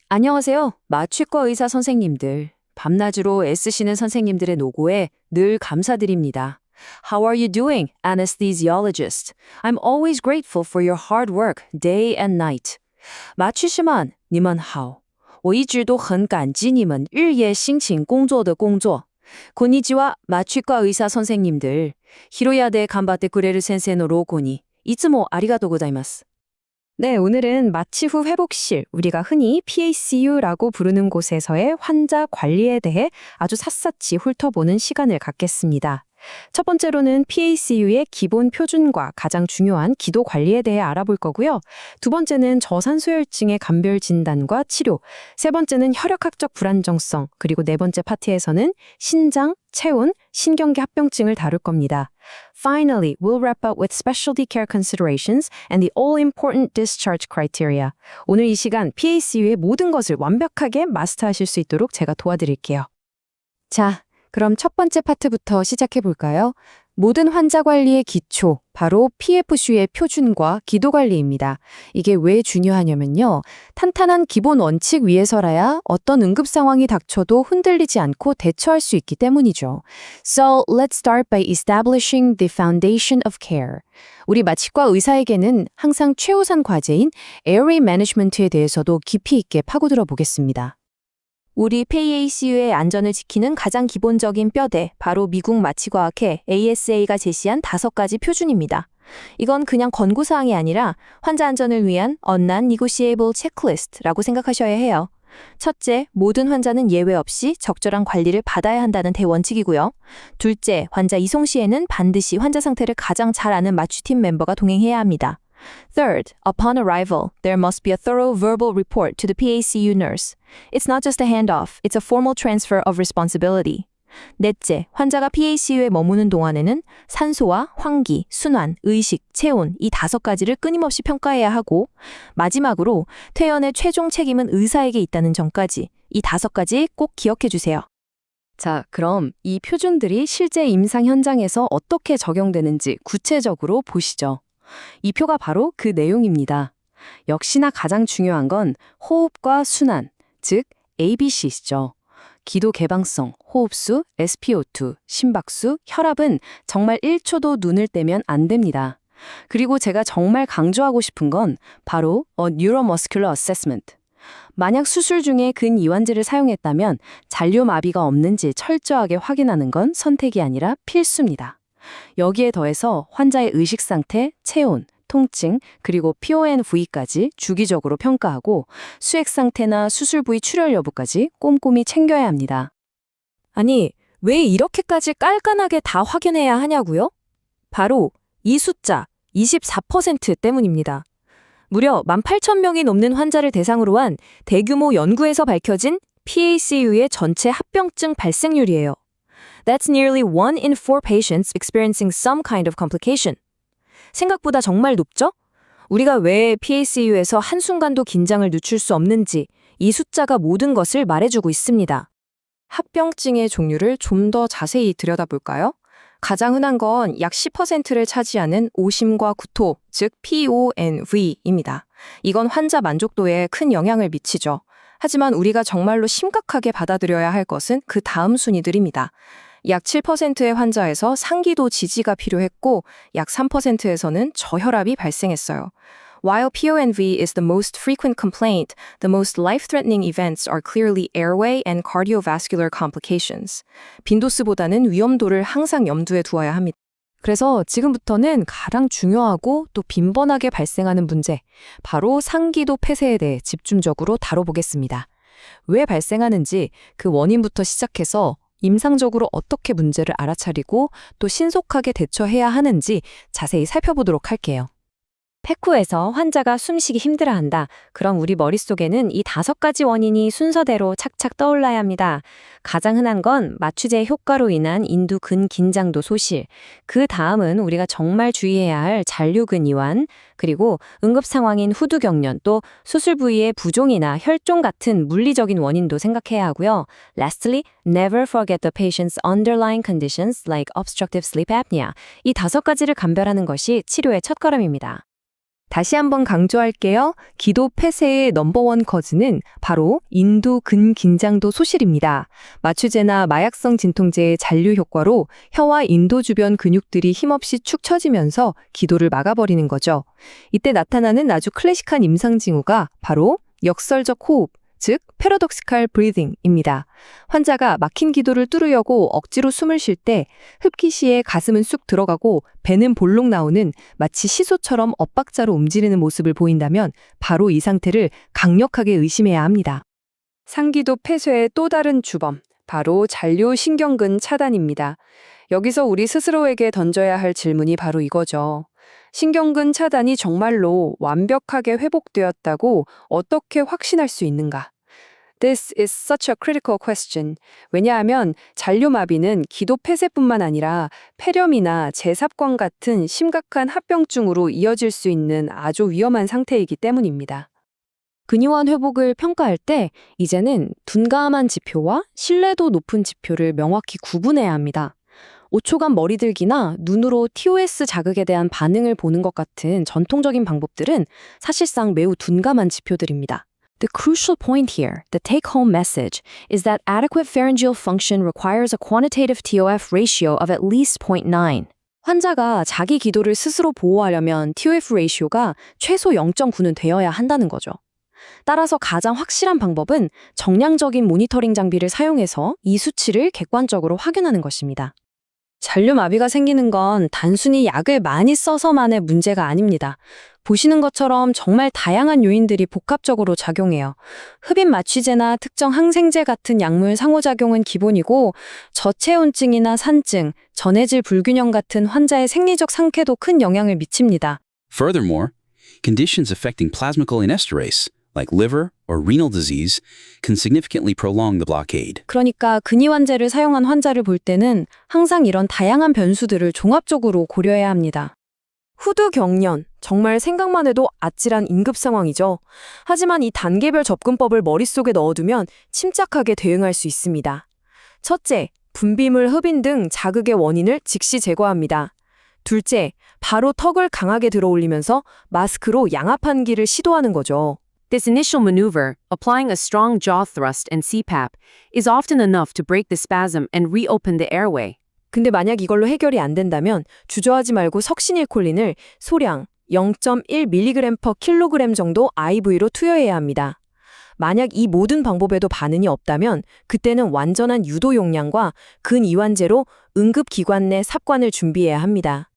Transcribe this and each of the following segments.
안녕하세요. 마취과 의사 선생님들. 밤낮으로 애쓰시는 선생님들의 노고에 늘 감사드립니다. How are you doing, anesthesiologist? I'm always grateful for your hard work, day and night. 마취师们，你们好。我一直都很感激你们日夜辛勤工作的工作。こんにちは, 마취과 의사 선생님들. 히로야데 간바테 쿠레르 센세노 로고니. いつもありがとうございます. 네, 오늘은 마취 후 회복실, 우리가 흔히 PACU라고 부르는 곳에서의 환자 관리에 대해 아주 샅샅이 훑어보는 시간을 갖겠습니다. 첫 번째로는 PACU의 기본 표준과 가장 중요한 기도 관리에 대해 알아볼 거고요. 두 번째는 저산소혈증의 감별 진단과 치료, 세 번째는 혈액학적 불안정성, 그리고 네 번째 파트에서는 신장, 체온, 신경계 합병증을 다룰 겁니다. Finally, we'll wrap up with specialty care considerations and the all-important discharge criteria. 오늘 이 시간 PACU의 모든 것을 완벽하게 마스터하실 수 있도록 제가 도와드릴게요. 자, 그럼 첫 번째 파트부터 시작해 볼까요? 모든 환자 관리의 기초, 바로 PFCU의 표준과 기도 관리입니다. 이게 왜 중요하냐면요. 탄탄한 기본 원칙 위에서라야 어떤 응급 상황이 닥쳐도 흔들리지 않고 대처할 수 있기 때문이죠. So, let's start by establishing the foundation of care. 우리 마취과 의사에게는 항상 최우선 과제인 airway management에 대해서도 깊이 있게 파고들어 보겠습니다. 우리 PACU의 안전을 지키는 가장 기본적인 뼈대, 바로 미국 마취과학회 ASA가 제시한 5가지 표준입니다. 이건 그냥 권고사항이 아니라 환자 안전을 위한 non-negotiable checklist라고 생각하셔야 해요. 첫째, 모든 환자는 예외 없이 적절한 관리를 받아야 한다는 대원칙이고요. 둘째, 환자 이송 시에는 반드시 환자 상태를 가장 잘 아는 마취팀 멤버가 동행해야 합니다. Third, upon arrival, there must be a thorough verbal report to the PACU nurse. It's not just a handoff, it's a formal transfer of responsibility. 넷째, 환자가 PACU에 머무는 동안에는 산소와 환기, 순환, 의식, 체온 이 5가지를 끊임없이 평가해야 하고 마지막으로 퇴원의 최종 책임은 의사에게 있다는 점까지 이 5가지 꼭 기억해 주세요. 자, 그럼 이 표준들이 실제 임상 현장에서 어떻게 적용되는지 구체적으로 보시죠. 이 표가 바로 그 내용입니다. 역시나 가장 중요한 건 호흡과 순환, 즉 ABC시죠. 기도 개방성, 호흡수, SpO2, 심박수, 혈압은 정말 1초도 눈을 떼면 안 됩니다. 그리고 제가 정말 강조하고 싶은 건 바로 neuromuscular assessment. 만약 수술 중에 근이완제를 사용했다면 잔류 마비가 없는지 철저하게 확인하는 건 선택이 아니라 필수입니다. 여기에 더해서 환자의 의식 상태, 체온, 통증, 그리고 PONV까지 주기적으로 평가하고 수액 상태나 수술 부위 출혈 여부까지 꼼꼼히 챙겨야 합니다. 아니, 왜 이렇게까지 깔끔하게 다 확인해야 하냐고요? 바로 이 숫자 24% 때문입니다. 무려 18,000명이 넘는 환자를 대상으로 한 대규모 연구에서 밝혀진 PACU의 전체 합병증 발생률이에요. That's nearly 1 in 4 patients experiencing some kind of complication. 생각보다 정말 높죠? 우리가 왜 PACU에서 한순간도 긴장을 늦출 수 없는지 이 숫자가 모든 것을 말해주고 있습니다. 합병증의 종류를 좀 더 자세히 들여다볼까요? 가장 흔한 건 약 10%를 차지하는 오심과 구토, 즉 PONV입니다. 이건 환자 만족도에 큰 영향을 미치죠. 하지만 우리가 정말로 심각하게 받아들여야 할 것은 그 다음 순위들입니다. 약 7%의 환자에서 상기도 지지가 필요했고 약 3%에서는 저혈압이 발생했어요. While PONV is the most frequent complaint, the most life-threatening events are clearly airway and cardiovascular complications. 빈도수보다는 위험도를 항상 염두에 두어야 합니다. 그래서 지금부터는 가장 중요하고 또 빈번하게 발생하는 문제, 바로 상기도 폐쇄에 대해 집중적으로 다뤄보겠습니다. 왜 발생하는지 그 원인부터 시작해서 임상적으로 어떻게 문제를 알아차리고 또 신속하게 대처해야 하는지 자세히 살펴보도록 할게요. 패쿠에서 환자가 숨쉬기 힘들어한다. 그럼 우리 머릿속에는 이 5가지 원인이 순서대로 착착 떠올라야 합니다. 가장 흔한 건 마취제 효과로 인한 인두 근긴장도 소실. 그 다음은 우리가 정말 주의해야 할 잔류근 이완, 그리고 응급 상황인 후두경련, 또 수술 부위의 부종이나 혈종 같은 물리적인 원인도 생각해야 하고요. Lastly, never forget the patient's underlying conditions like obstructive sleep apnea. 이 5가지를 감별하는 것이 치료의 첫걸음입니다. 다시 한번 강조할게요. 기도 폐쇄의 넘버원 커즈는 바로 인두 근긴장도 소실입니다. 마취제나 마약성 진통제의 잔류 효과로 혀와 인도 주변 근육들이 힘없이 축 처지면서 기도를 막아버리는 거죠. 이때 나타나는 아주 클래식한 임상 징후가 바로 역설적 호흡, 즉 패러독시칼 브리딩입니다. 환자가 막힌 기도를 뚫으려고 억지로 숨을 쉴 때 흡기 시에 가슴은 쑥 들어가고 배는 볼록 나오는 마치 시소처럼 엇박자로 움직이는 모습을 보인다면 바로 이 상태를 강력하게 의심해야 합니다. 상기도 폐쇄의 또 다른 주범, 바로 잔류신경근 차단입니다. 여기서 우리 스스로에게 던져야 할 질문이 바로 이거죠. 신경근 차단이 정말로 완벽하게 회복되었다고 어떻게 확신할 수 있는가? This is such a critical question. 왜냐하면 잔류마비는 기도 폐쇄뿐만 아니라 폐렴이나 재삽관 같은 심각한 합병증으로 이어질 수 있는 아주 위험한 상태이기 때문입니다. 근위원 회복을 평가할 때 이제는 둔감한 지표와 신뢰도 높은 지표를 명확히 구분해야 합니다. 5초간 머리들기나 눈으로 TOS 자극에 대한 반응을 보는 것 같은 전통적인 방법들은 사실상 매우 둔감한 지표들입니다. The crucial point here, the take-home message, is that adequate pharyngeal function requires a quantitative TOF ratio of at least 0.9. 환자가 자기 기도를 스스로 보호하려면 TOF 레이시오가 최소 0.9는 되어야 한다는 거죠. 따라서 가장 확실한 방법은 정량적인 모니터링 장비를 사용해서 이 수치를 객관적으로 확인하는 것입니다. 잔류마비가 생기는 건 단순히 약을 많이 써서만의 문제가 아닙니다. 보시는 것처럼 정말 다양한 요인들이 복합적으로 작용해요. 흡입 마취제나 특정 항생제 같은 약물 상호작용은 기본이고 저체온증이나 산증, 전해질 불균형 같은 환자의 생리적 상태도 큰 영향을 미칩니다. Furthermore, conditions affecting plasmacolinesterase, like liver or renal disease, can significantly prolong the blockade. 그러니까 근위환제를 사용한 환자를 볼 때는 항상 이런 다양한 변수들을 종합적으로 고려해야 합니다. 후두 경련, 정말 생각만 해도 아찔한 응급 상황이죠. 하지만 이 단계별 접근법을 머릿속에 넣어두면 침착하게 대응할 수 있습니다. 첫째, 분비물 흡인 등 자극의 원인을 즉시 제거합니다. 둘째, 바로 턱을 강하게 들어올리면서 마스크로 양압한기를 시도하는 거죠. This initial maneuver, applying a strong jaw thrust and CPAP, is often enough to break the spasm and reopen the airway. 근데 만약 이걸로 해결이 안 된다면 주저하지 말고 석신일콜린을 소량 0.1mg/kg 정도 IV로 투여해야 합니다. 만약 이 모든 방법에도 반응이 없다면 그때는 완전한 유도 용량과 근이완제로 응급기관 내 삽관을 준비해야 합니다.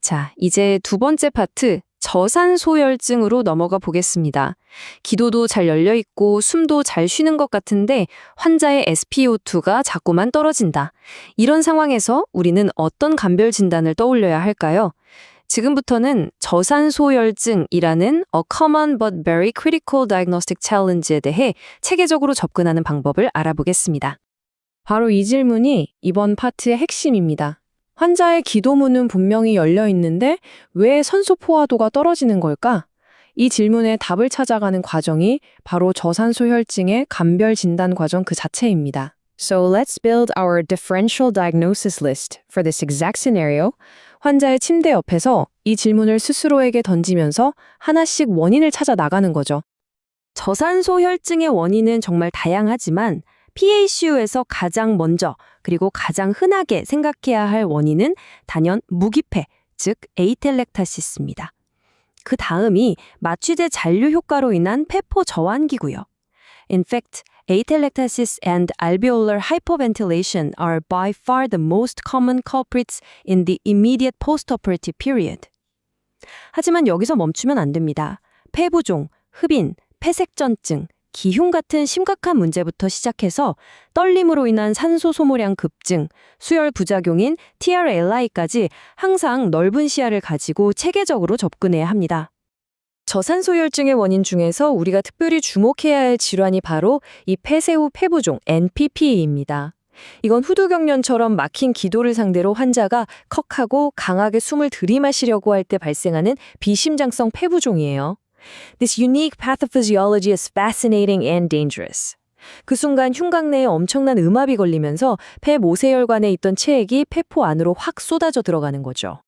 자, 이제 두 번째 파트, 저산소혈증으로 넘어가 보겠습니다. 기도도 잘 열려 있고 숨도 잘 쉬는 것 같은데 환자의 SpO2가 자꾸만 떨어진다. 이런 상황에서 우리는 어떤 감별 진단을 떠올려야 할까요? 지금부터는 저산소혈증이라는 A Common but Very Critical Diagnostic Challenge에 대해 체계적으로 접근하는 방법을 알아보겠습니다. 바로 이 질문이 이번 파트의 핵심입니다. 환자의 기도문은 분명히 열려 있는데 왜 산소 포화도가 떨어지는 걸까? 이 질문에 답을 찾아가는 과정이 바로 저산소혈증의 감별 진단 과정 그 자체입니다. So let's build our differential diagnosis list for this exact scenario. 환자의 침대 옆에서 이 질문을 스스로에게 던지면서 하나씩 원인을 찾아 나가는 거죠. 저산소혈증의 원인은 정말 다양하지만 PACU에서 가장 먼저 그리고 가장 흔하게 생각해야 할 원인은 단연 무기폐, 즉 에이텔렉타시스입니다. 그 다음이 마취제 잔류 효과로 인한 폐포 저환기고요. In fact, atelectasis and alveolar hypoventilation are by far the most common culprits in the immediate postoperative period. 하지만 여기서 멈추면 안 됩니다. 폐부종, 흡인, 폐색전증, 기흉 같은 심각한 문제부터 시작해서 떨림으로 인한 산소 소모량 급증, 수혈 부작용인 TRLI까지 항상 넓은 시야를 가지고 체계적으로 접근해야 합니다. 저산소혈증의 원인 중에서 우리가 특별히 주목해야 할 질환이 바로 이 폐쇄 후 폐부종 NPPA입니다. 이건 후두경련처럼 막힌 기도를 상대로 환자가 컥하고 강하게 숨을 들이마시려고 할 때 발생하는 비심장성 폐부종이에요. This unique pathophysiology is fascinating and dangerous. 그 순간 흉곽 내에 엄청난 음압이 걸리면서 폐 모세혈관에 있던 체액이 폐포 안으로 확 쏟아져 들어가는 거죠.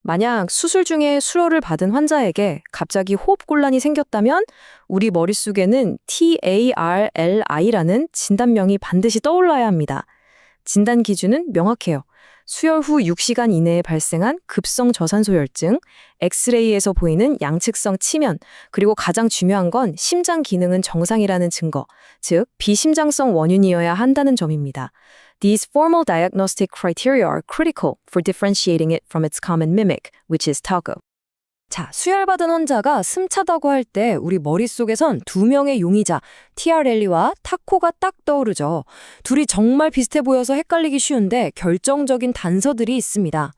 만약 수술 중에 수혈을 받은 환자에게 갑자기 호흡곤란이 생겼다면 우리 머릿속에는 TARLI라는 진단명이 반드시 떠올라야 합니다. 진단 기준은 명확해요. 수혈 후 6시간 이내에 발생한 급성 저산소혈증, 엑스레이에서 보이는 양측성 치면, 그리고 가장 중요한 건 심장 기능은 정상이라는 증거, 즉 비심장성 원인이어야 한다는 점입니다. These formal diagnostic criteria are critical for differentiating it from its common mimic, which is tauco. 자, 수혈받은 환자가 숨차다고 할 때 우리 머릿속에선 두 명의 용의자, TRL리와 타코가 딱 떠오르죠. 둘이 정말 비슷해 보여서 헷갈리기 쉬운데 결정적인 단서들이 있습니다.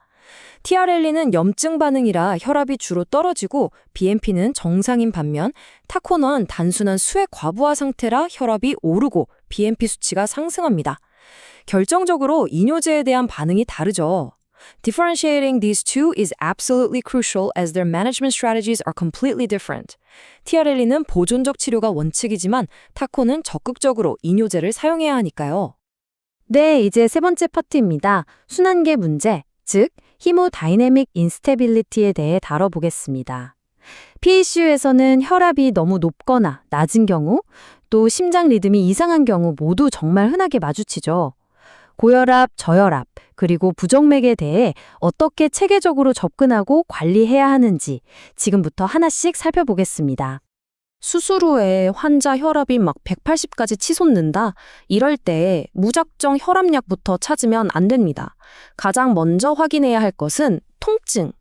TRL리는 염증 반응이라 혈압이 주로 떨어지고 BNP는 정상인 반면 타코는 단순한 수액 과부하 상태라 혈압이 오르고 BNP 수치가 상승합니다. 결정적으로 이뇨제에 대한 반응이 다르죠. Differentiating these two is absolutely crucial as their management strategies are completely different. TRL리는 보존적 치료가 원칙이지만 타코는 적극적으로 이뇨제를 사용해야 하니까요. 네, 이제 세 번째 파트입니다. 순환계 문제, 즉 히모다이내믹 인스테빌리티에 대해 다뤄보겠습니다. PACU에서는 혈압이 너무 높거나 낮은 경우, 또 심장 리듬이 이상한 경우 모두 정말 흔하게 마주치죠. 고혈압, 저혈압, 그리고 부정맥에 대해 어떻게 체계적으로 접근하고 관리해야 하는지 지금부터 하나씩 살펴보겠습니다. 수술 후에 환자 혈압이 막 180까지 치솟는다? 이럴 때 무작정 혈압약부터 찾으면 안 됩니다. 가장 먼저 확인해야 할 것은 통증,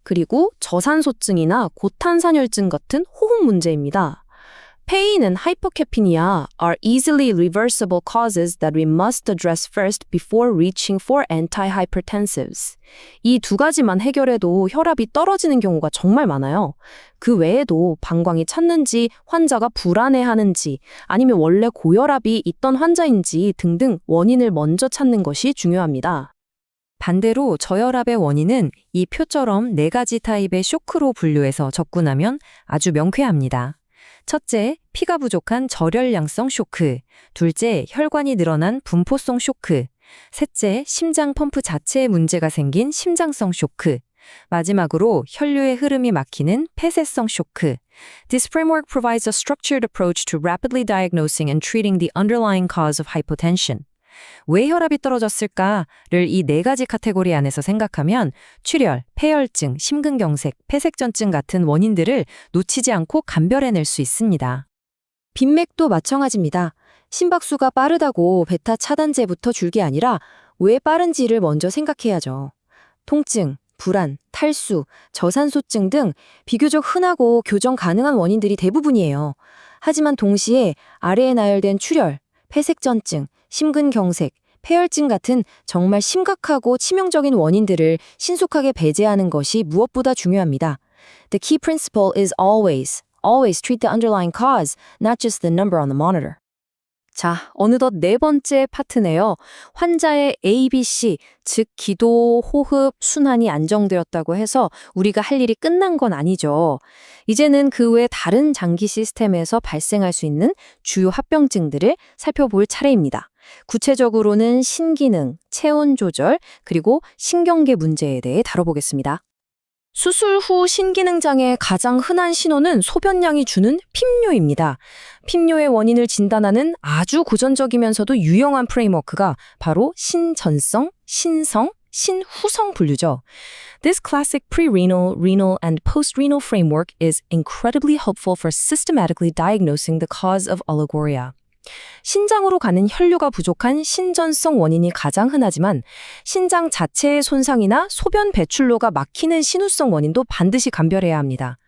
그리고 저산소증이나 고탄산혈증 같은 호흡 문제입니다. pain and hypocapnia are easily reversible causes that we must address first before reaching for antihypertensives. 이 두 가지만 해결해도 혈압이 떨어지는 경우가 정말 많아요. 그 외에도 방광이 찼는지, 환자가 불안해하는지, 아니면 원래 고혈압이 있던 환자인지 등등 원인을 먼저 찾는 것이 중요합니다. 반대로 저혈압의 원인은 이 표처럼 4가지 타입의 쇼크로 분류해서 접근하면 아주 명쾌합니다. 첫째, 피가 부족한 저혈량성 쇼크. 둘째, 혈관이 늘어난 분포성 쇼크. 셋째, 심장 펌프 자체에 문제가 생긴 심장성 쇼크. 마지막으로 혈류의 흐름이 막히는 폐쇄성 쇼크. This framework provides a structured approach to rapidly diagnosing and treating the underlying cause of hypotension. 왜 혈압이 떨어졌을까를 이 4가지 카테고리 안에서 생각하면 출혈, 폐혈증, 심근경색, 폐색전증 같은 원인들을 놓치지 않고 감별해낼 수 있습니다. 빈맥도 마찬가지입니다. 심박수가 빠르다고 베타 차단제부터 줄 게 아니라 왜 빠른지를 먼저 생각해야죠. 통증, 불안, 탈수, 저산소증 등 비교적 흔하고 교정 가능한 원인들이 대부분이에요. 하지만 동시에 아래에 나열된 출혈, 폐색전증, 심근경색, 폐혈증 같은 정말 심각하고 치명적인 원인들을 신속하게 배제하는 것이 무엇보다 중요합니다. The key principle is always treat the underlying cause, not just the number on the monitor. 자, 어느덧 4번째 파트네요. 환자의 ABC, 즉 기도, 호흡, 순환이 안정되었다고 해서 우리가 할 일이 끝난 건 아니죠. 이제는 그 외 다른 장기 시스템에서 발생할 수 있는 주요 합병증들을 살펴볼 차례입니다. 구체적으로는 신기능, 체온 조절, 그리고 신경계 문제에 대해 다뤄보겠습니다. 수술 후 신기능장애의 가장 흔한 신호는 소변량이 주는 핍뇨입니다. 핍뇨의 원인을 진단하는 아주 고전적이면서도 유용한 프레임워크가 바로 신전성, 신성, 신후성 분류죠. This classic pre-renal, renal, and post-renal framework is incredibly helpful for systematically diagnosing the cause of oliguria. 신장으로 가는 혈류가 부족한 신전성 원인이 가장 흔하지만 신장 자체의 손상이나 소변 배출로가 막히는 신후성 원인도 반드시 감별해야 합니다.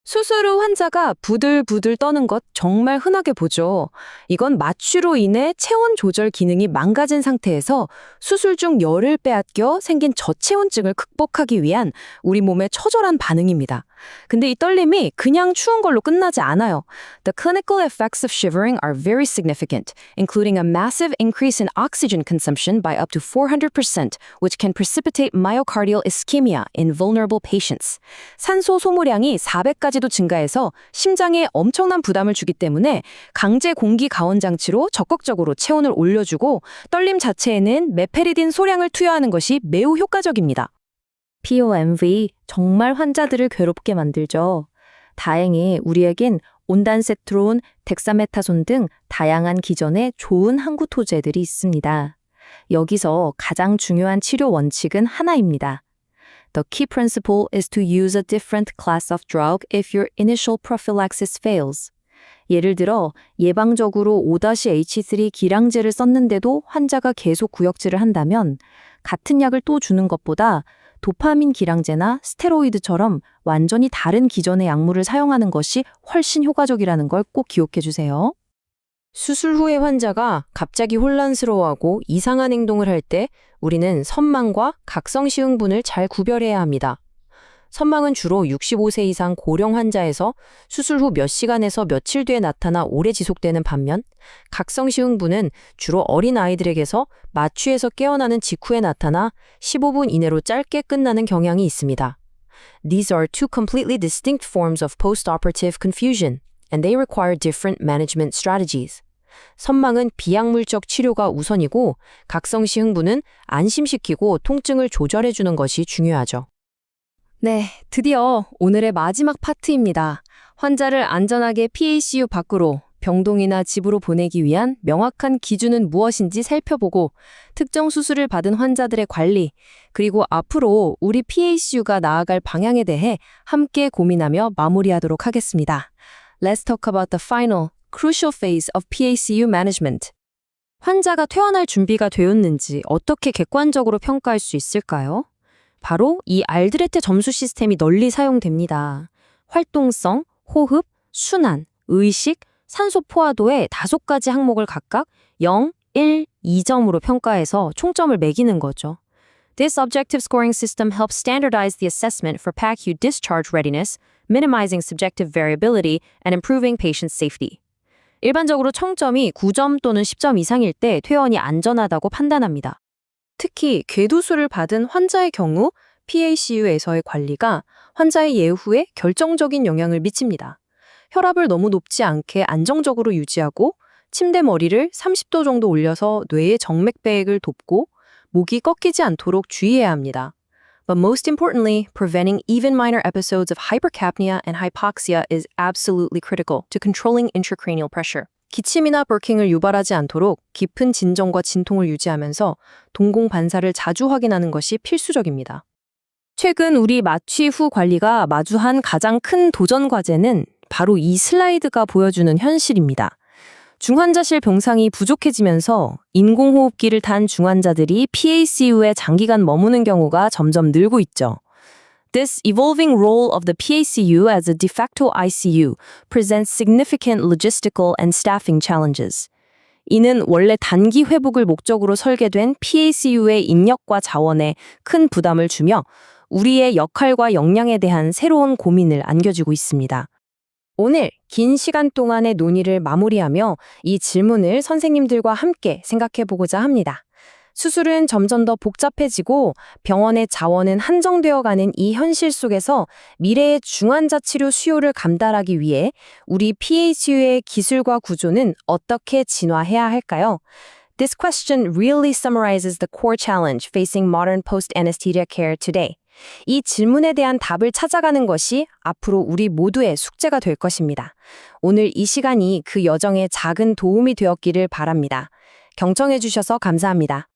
수술 후 환자가 부들부들 떠는 것 정말 흔하게 보죠. 이건 마취로 인해 체온 조절 기능이 망가진 상태에서 수술 중 열을 빼앗겨 생긴 저체온증을 극복하기 위한 우리 몸의 처절한 반응입니다. 근데 이 떨림이 그냥 추운 걸로 끝나지 않아요. The clinical effects of shivering are very significant, including a massive increase in oxygen consumption by up to 400%, which can precipitate myocardial ischemia in vulnerable patients. 산소 소모량이 400까지도 증가해서 심장에 엄청난 부담을 주기 때문에 강제 공기 가온 장치로 적극적으로 체온을 올려주고 떨림 자체에는 메페리딘 소량을 투여하는 것이 매우 효과적입니다. POMV 정말 환자들을 괴롭게 만들죠. 다행히 우리에겐 온단세트론, 덱사메타손 등 다양한 기전의 좋은 항구 토제들이 있습니다. 여기서 가장 중요한 치료 원칙은 하나입니다. The key principle is to use a different class of drug if your initial prophylaxis fails. 예를 들어 예방적으로 5-H3 기량제를 썼는데도 환자가 계속 구역질을 한다면 같은 약을 또 주는 것보다 도파민 기량제나 스테로이드처럼 완전히 다른 기전의 약물을 사용하는 것이 훨씬 효과적이라는 걸 꼭 기억해 주세요. 수술 후에 환자가 갑자기 혼란스러워하고 이상한 행동을 할 때 우리는 선망과 각성시흥분을 잘 구별해야 합니다. 선망은 주로 65세 이상 고령 환자에서 수술 후 몇 시간에서 며칠 뒤에 나타나 오래 지속되는 반면 각성시흥분은 주로 어린 아이들에게서 마취에서 깨어나는 직후에 나타나 15분 이내로 짧게 끝나는 경향이 있습니다. These are two completely distinct forms of post-operative confusion, and they require different management strategies. 선망은 비약물적 치료가 우선이고 각성시흥분은 안심시키고 통증을 조절해주는 것이 중요하죠. 네, 드디어 오늘의 마지막 파트입니다. 환자를 안전하게 PACU 밖으로 병동이나 집으로 보내기 위한 명확한 기준은 무엇인지 살펴보고 특정 수술을 받은 환자들의 관리, 그리고 앞으로 우리 PACU가 나아갈 방향에 대해 함께 고민하며 마무리하도록 하겠습니다. Let's talk about the final, crucial phase of PACU management. 환자가 퇴원할 준비가 되었는지 어떻게 객관적으로 평가할 수 있을까요? 바로 이 알드레트 점수 시스템이 널리 사용됩니다. 활동성, 호흡, 순환, 의식, 산소 포화도의 5가지 항목을 각각 0, 1, 2점으로 평가해서 총점을 매기는 거죠. This objective scoring system helps standardize the assessment for PACU discharge readiness, minimizing subjective variability and improving patient safety. 일반적으로 청점이 9점 또는 10점 이상일 때 퇴원이 안전하다고 판단합니다. 특히 궤도술을 받은 환자의 경우 PACU에서의 관리가 환자의 예후에 결정적인 영향을 미칩니다. 혈압을 너무 높지 않게 안정적으로 유지하고 침대 머리를 30도 정도 올려서 뇌의 정맥배액을 돕고 목이 꺾이지 않도록 주의해야 합니다. But most importantly, preventing even minor episodes of hypercapnia and hypoxia is absolutely critical to controlling intracranial pressure. 기침이나 버킹을 유발하지 않도록 깊은 진정과 진통을 유지하면서 동공 반사를 자주 확인하는 것이 필수적입니다. 최근 우리 마취 후 관리가 마주한 가장 큰 도전 과제는 바로 이 슬라이드가 보여주는 현실입니다. 중환자실 병상이 부족해지면서 인공호흡기를 탄 중환자들이 PACU에 장기간 머무는 경우가 점점 늘고 있죠. This evolving role of the PACU as a de facto ICU presents significant logistical and staffing challenges. 이는 원래 단기 회복을 목적으로 설계된 PACU의 인력과 자원에 큰 부담을 주며 우리의 역할과 역량에 대한 새로운 고민을 안겨주고 있습니다. 오늘 긴 시간 동안의 논의를 마무리하며 이 질문을 선생님들과 함께 생각해보고자 합니다. 수술은 점점 더 복잡해지고 병원의 자원은 한정되어가는 이 현실 속에서 미래의 중환자 치료 수요를 감당하기 위해 우리 PACU의 기술과 구조는 어떻게 진화해야 할까요? This question really summarizes the core challenge facing modern post-anesthesia care today. 이 질문에 대한 답을 찾아가는 것이 앞으로 우리 모두의 숙제가 될 것입니다. 오늘 이 시간이 그 여정에 작은 도움이 되었기를 바랍니다. 경청해 주셔서 감사합니다.